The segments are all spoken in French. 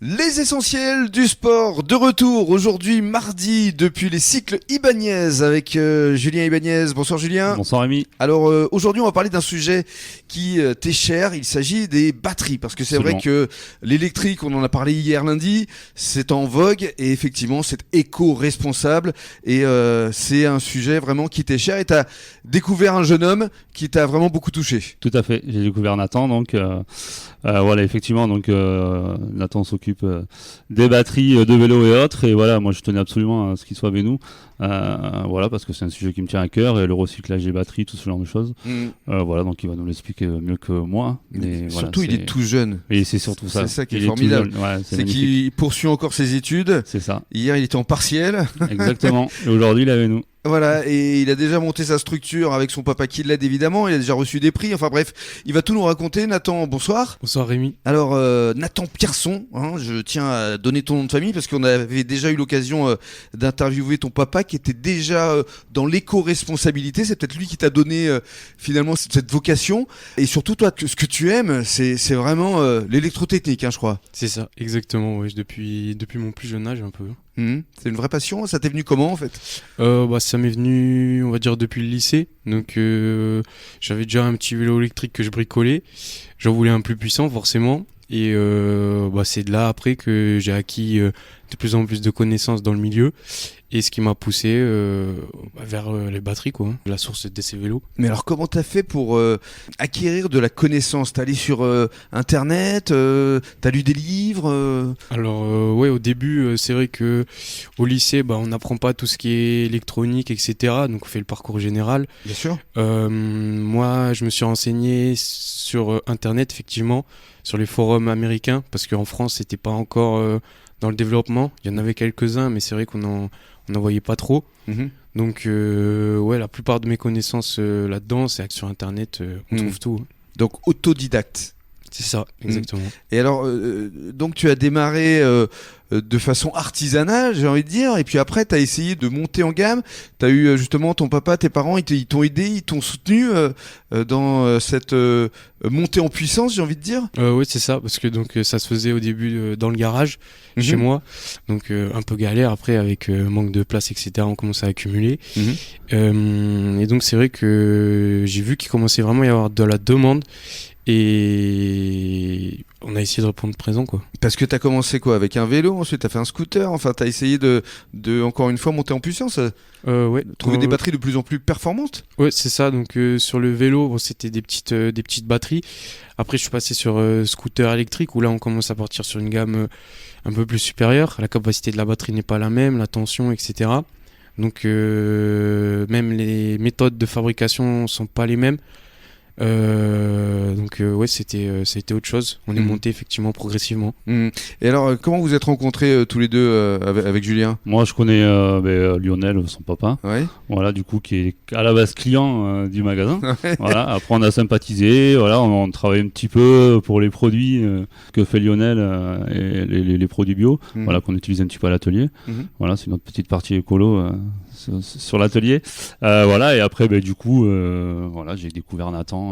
Les essentiels du sport de retour aujourd'hui mardi depuis les cycles Ibanez avec Julien Ibanez. Bonsoir Julien. Bonsoir Rémi. Alors aujourd'hui on va parler d'un sujet qui t'est cher, il s'agit des batteries parce que c'est vrai que l'électrique, on en a parlé hier lundi, c'est en vogue et effectivement c'est éco-responsable et c'est un sujet vraiment qui t'est cher et t'as découvert un jeune homme qui t'a vraiment beaucoup touché. Tout à fait, j'ai découvert Nathan donc voilà effectivement donc Nathan s'occupe des batteries de vélo et autres et voilà moi je tenais absolument à ce qu'il soit avec nous voilà parce que c'est un sujet qui me tient à cœur et le recyclage des batteries, tout ce genre de choses voilà donc il va nous l'expliquer mieux que moi mais surtout voilà, il est tout jeune et c'est surtout ça, c'est ça qui est formidable, c'est qu'il poursuit encore ses études, c'est ça. Hier il était en partiel exactement et aujourd'hui il est avec nous. Voilà, et il a déjà monté sa structure avec son papa qui l'aide évidemment, il a déjà reçu des prix, enfin bref, il va tout nous raconter. Nathan, bonsoir. Bonsoir Rémi. Alors Nathan Pierson, je tiens à donner ton nom de famille parce qu'on avait déjà eu l'occasion d'interviewer ton papa qui était déjà dans l'éco-responsabilité, c'est peut-être lui qui t'a donné finalement cette vocation, et surtout toi, ce que tu aimes, c'est vraiment l'électrotechnique, je crois. C'est ça, exactement, oui, depuis mon plus jeune âge un peu. C'est une vraie passion, ça t'est venu comment en fait? Ça m'est venu, on va dire, depuis le lycée. Donc j'avais déjà un petit vélo électrique que je bricolais. J'en voulais un plus puissant forcément. Et c'est de là après que j'ai acquis de plus en plus de connaissances dans le milieu. Et ce qui m'a poussé vers les batteries, quoi, la source de ces vélos. Mais alors comment t'as fait pour acquérir de la connaissance? T'es allé sur internet, t'as lu des livres Alors ouais, au début c'est vrai que au lycée on n'apprend pas tout ce qui est électronique, etc. Donc on fait le parcours général. Bien sûr. Moi je me suis renseigné sur internet, effectivement, sur les forums américains, parce qu'en France c'était pas encore dans le développement. Il y en avait quelques-uns, mais c'est vrai qu'on n'en voyait pas trop. Donc la plupart de mes connaissances là-dedans, c'est que sur internet on trouve tout. Donc autodidacte. C'est ça, exactement. Et alors, donc tu as démarré de façon artisanale, j'ai envie de dire, et puis après tu as essayé de monter en gamme. Tu as eu justement ton papa, tes parents, ils t'ont aidé, ils t'ont soutenu dans cette montée en puissance, j'ai envie de dire. Oui, c'est ça, parce que donc ça se faisait au début dans le garage, chez moi. Donc un peu galère, après avec manque de place, etc. on commence à accumuler. Et donc c'est vrai que j'ai vu qu'il commençait vraiment à y avoir de la demande. Et on a essayé de répondre présent, quoi. Parce que t'as commencé quoi, avec un vélo, ensuite t'as fait un scooter, enfin t'as essayé de encore une fois monter en puissance, trouver des batteries de plus en plus performantes. Ouais, c'est ça. Donc sur le vélo, c'était des petites batteries. Après je suis passé sur scooter électrique où là on commence à partir sur une gamme un peu plus supérieure. La capacité de la batterie n'est pas la même, la tension, etc. Donc même les méthodes de fabrication sont pas les mêmes. C'était autre chose. On est monté effectivement progressivement. Et alors comment vous êtes rencontrés tous les deux avec Julien? Moi je connais Lionel, son papa, voilà, du coup qui est à la base client du magasin. Voilà, après on a sympathisé, voilà, on travaille un petit peu pour les produits que fait Lionel et les produits bio, voilà, qu'on utilise un petit peu à l'atelier. Voilà, c'est notre petite partie écolo sur l'atelier. Voilà, et après du coup voilà, j'ai découvert Nathan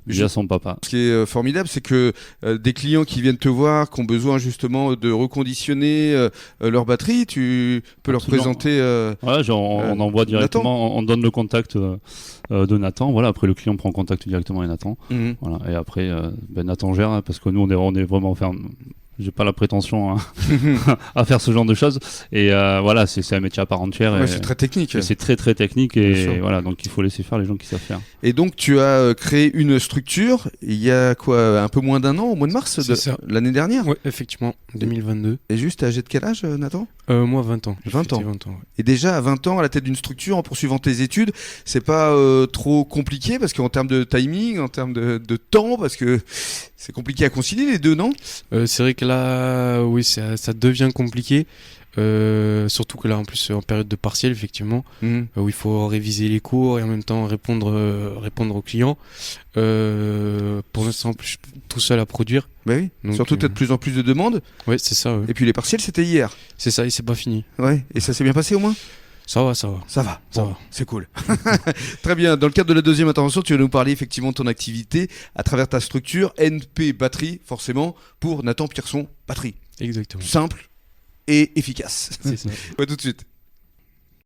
via son papa. Ce qui est formidable, c'est que des clients qui viennent te voir, qui ont besoin justement de reconditionner leur batterie, tu peux leur présenter. Voilà, on envoie directement, on donne le contact de Nathan. Voilà, après le client prend contact directement avec Nathan. Voilà, et après Nathan gère, parce que nous on est vraiment ferme. J'ai pas la prétention à faire ce genre de choses, et voilà, c'est un métier à part entière. Ouais, c'est très technique. C'est très très technique, et voilà, donc il faut laisser faire les gens qui savent faire. Et donc tu as créé une structure il y a quoi, un peu moins d'un an, au mois de mars de l'année dernière? Oui, effectivement, 2022. Et juste, t'es âgé de quel âge, Nathan? Moi 20 ans. 20 ans. 20 ans, ouais. Et déjà à 20 ans à la tête d'une structure en poursuivant tes études, c'est pas trop compliqué, parce qu'en termes de timing, en termes de temps, parce que c'est compliqué à concilier les deux, non? C'est vrai que là, oui, ça devient compliqué. Surtout que là, en plus, en période de partiel, effectivement, où il faut réviser les cours et en même temps répondre aux clients. Pour l'instant, je suis tout seul à produire. Bah oui. Donc, surtout peut-être de plus en plus de demandes. Ouais, c'est ça. Ouais. Et puis les partiels, c'était hier. C'est ça, et c'est pas fini. Ouais. Et ça s'est bien passé au moins? Ça va. C'est cool. Très bien. Dans le cadre de la deuxième intervention, tu vas nous parler effectivement de ton activité à travers ta structure NP Batterie, forcément, pour Nathan Pierson Batterie. Exactement. Simple et efficace. C'est ça. Ouais, tout de suite.